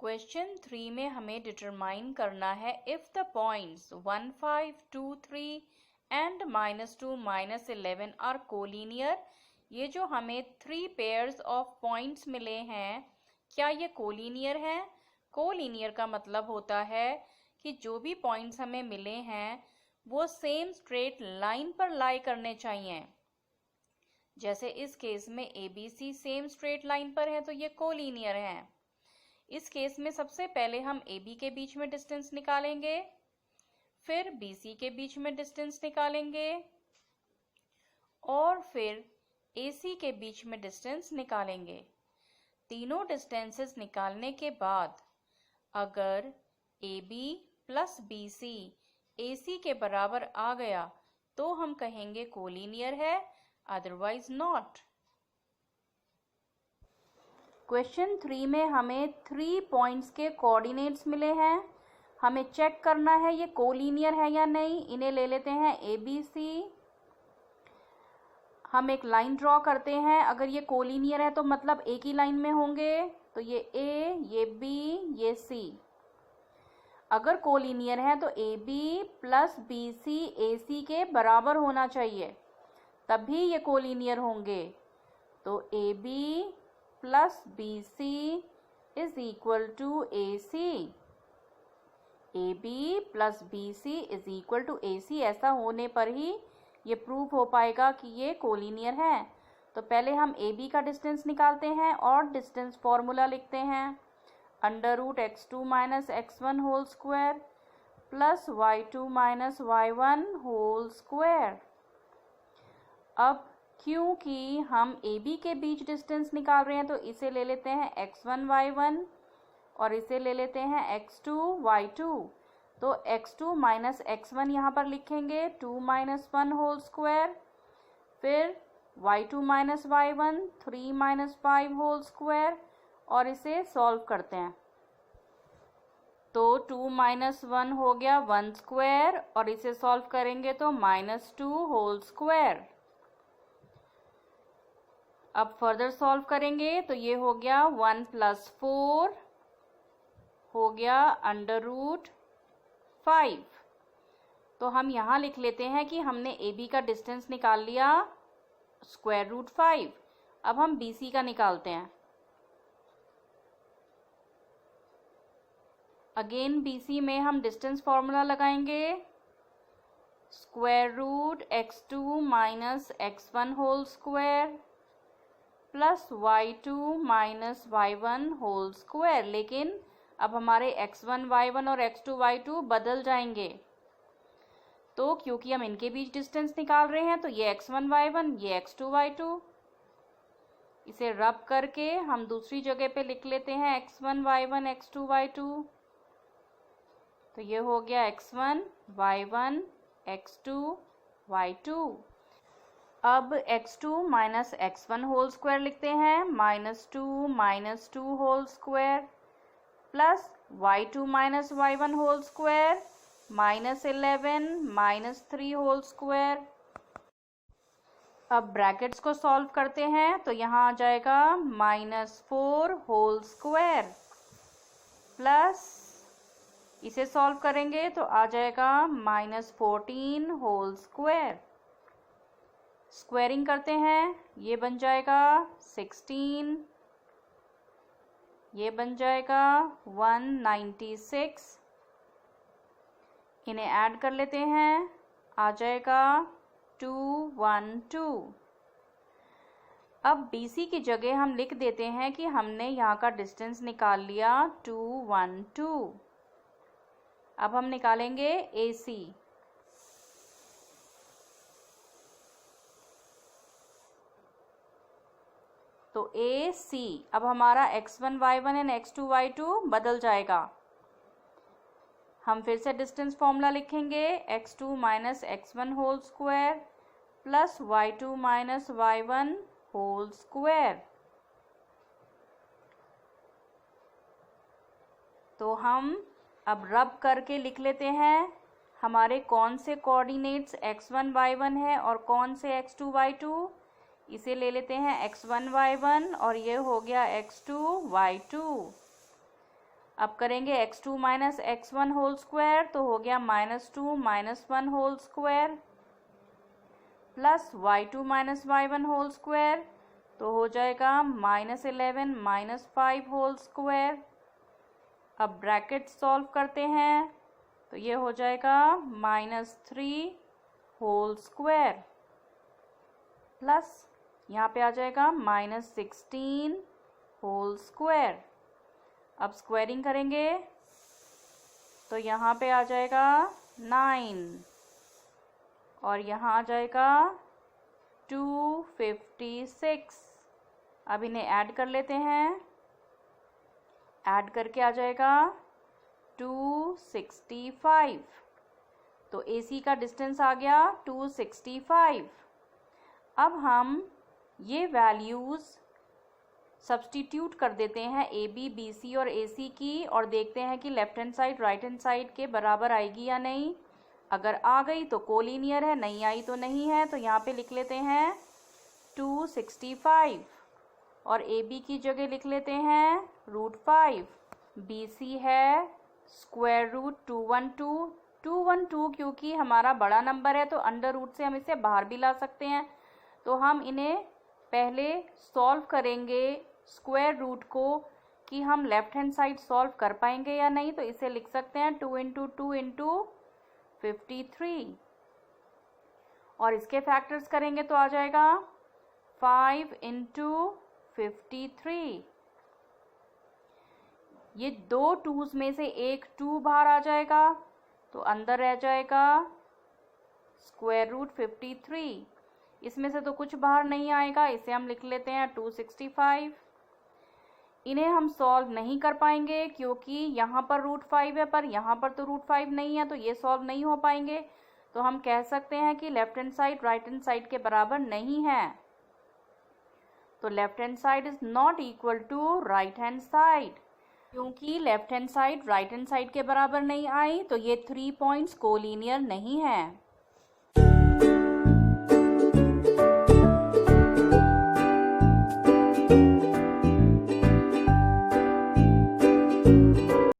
Question 3 में हमें determine करना है if the points 1, 5, 2, 3 and -2, -11 are collinear. ये जो हमें 3 पेयर्स ऑफ पॉइंट्स मिले हैं, क्या ये कोलिनियर है? कोलिनियर का मतलब होता है कि जो भी पॉइंट्स हमें मिले हैं वो सेम स्ट्रेट लाइन पर लाई करने चाहिए। जैसे इस केस में ABC सेम स्ट्रेट लाइन पर है तो ये कोलिनियर है। इस केस में सबसे पहले हम AB के बीच में डिस्टेंस निकालेंगे, फिर BC के बीच में डिस्टेंस निकालेंगे और फिर AC के बीच में डिस्टेंस निकालेंगे। तीनों डिस्टेंसेस निकालने के बाद अगर AB प्लस BC AC के बराबर आ गया तो हम कहेंगे कोलिनियर है, अदरवाइज नॉट। क्वेश्चन 3 में हमें 3 पॉइंट्स के कोऑर्डिनेट्स मिले हैं। हमें चेक करना है ये कोलिनियर है या नहीं। इन्हें ले लेते हैं ABC। हम एक लाइन ड्रॉ करते हैं। अगर ये कोलिनियर है तो मतलब एक ही लाइन में होंगे, तो ये A, ये B, ये C। अगर कोलिनियर है तो AB प्लस BC AC के बराबर होना चाहिए, तभी ये कोलिनियर होंगे। तो AB plus BC is equal to AC। AB plus BC is equal to AC। ऐसा होने पर ही ये प्रूव हो पाएगा कि ये कोलिनियर है। तो पहले हम AB का डिस्टेंस निकालते हैं और डिस्टेंस फॉर्मूला लिखते हैं। √x2 minus x1 whole square plus y2 minus y1 whole square. अब क्योंकि हम AB के बीच डिस्टेंस निकाल रहे हैं तो इसे ले लेते हैं x1 y1 और इसे ले लेते हैं x2 y2। तो x2 माइनस x1 यहाँ पर लिखेंगे 2 माइनस 1 होल स्क्वायर, फिर y2 minus y1 3 minus 5 whole square और इसे सॉल्व करते हैं। तो 2 माइनस 1 हो गया 1 स्क्वायर और इसे सॉल्व करेंगे तो -2 होल स्क्वायर। अब फर्दर सॉल्व करेंगे तो ये हो गया 1 प्लस 4 हो गया √5। तो हम यहाँ लिख लेते हैं कि हमने AB का डिस्टेंस निकाल लिया √5। अब हम BC का निकालते हैं। अगेन BC में हम डिस्टेंस फॉर्मूला लगाएंगे। √x2 minus x1 whole square plus y2 minus y1 whole square. लेकिन अब हमारे x1 y1 और x2 y2 बदल जाएंगे, तो क्योंकि हम इनके बीच डिस्टेंस निकाल रहे हैं तो ये x1 y1 ये x2 y2। इसे रब करके हम दूसरी जगह पे लिख लेते हैं x1 y1 x2 y2। तो ये हो गया x1 y1 x2 y2। अब x2 minus x1 whole square लिखते हैं, -2 minus 2 whole square plus y2 minus y1 whole square -11 minus 3 whole square. अब ब्रैकेट्स को सॉल्व करते हैं तो यहाँ आ जाएगा -4 होल स्क्वायर प्लस इसे सॉल्व करेंगे तो आ जाएगा -14 होल स्क्वायर। स्क्वायरिंग करते हैं, ये बन जाएगा 16, ये बन जाएगा 196। इन्हें ऐड कर लेते हैं, आ जाएगा 212। अब BC की जगह हम लिख देते हैं कि हमने यहाँ का डिस्टेंस निकाल लिया 212। अब हम निकालेंगे AC। तो AC अब हमारा x1 y1 and x2 y2 बदल जाएगा। हम फिर से डिस्टेंस फॉर्मूला लिखेंगे x2 minus x1 whole square plus y2 minus y1 whole square. तो हम अब रब करके लिख लेते हैं हमारे कौन से कोऑर्डिनेट्स x1 y1 है और कौन से x2 y2। इसे ले लेते हैं x1 y1 और ये हो गया x2 y2। अब करेंगे x2 minus x1 whole square, तो हो गया -2 minus 1 whole square plus y2 minus y1 whole square, तो हो जाएगा -11 माइनस 5 होल स्क्वायर। अब ब्रैकेट सॉल्व करते हैं तो ये हो जाएगा -3 होल स्क्वायर प्लस यहाँ पे आ जाएगा -16 होल स्क्वायर। अब स्क्वायरिंग करेंगे तो यहाँ पे आ जाएगा 9 और यहाँ आ जाएगा 256। अब इन्हें ऐड कर लेते हैं, ऐड करके आ जाएगा 265। तो AC का डिस्टेंस आ गया 265। अब हम ये वैल्यूज़ सब्स्टिट्यूट कर देते हैं AB, BC और AC की, और देखते हैं कि left hand side right hand side के बराबर आएगी या नहीं। अगर आ गई तो कोलिनियर है, नहीं आई तो नहीं है। तो यहाँ पे लिख लेते हैं 265 और AB की जगह लिख लेते हैं √5। BC है स्क्वायर रूट 212 क्योंकि हमारा बड़ा नंबर है तो अंडर रूट से हम इसे बाहर भी ला सकते हैं। तो हम इन्हें पहले सॉल्व करेंगे स्क्वायर रूट को कि हम लेफ्ट हैंड साइड सॉल्व कर पाएंगे या नहीं। तो इसे लिख सकते हैं 2 × 2 × 53 और इसके फैक्टर्स करेंगे तो आ जाएगा 5 × 53। ये दो टूज में से एक 2 बाहर आ जाएगा तो अंदर रह जाएगा स्क्वायर रूट 53। इसमें से तो कुछ बाहर नहीं आएगा, इसे हम लिख लेते हैं 265। इन्हें हम सॉल्व नहीं कर पाएंगे क्योंकि यहाँ पर √5 है पर यहाँ पर तो √5 नहीं है, तो ये सॉल्व नहीं हो पाएंगे। तो हम कह सकते हैं कि left hand side right hand side के बराबर नहीं है। तो left hand side is not equal to right hand side. क्योंकि left hand side right hand side के बराबर नहीं आई तो ये 3 पॉइंट्स कोलिनियर नहीं है।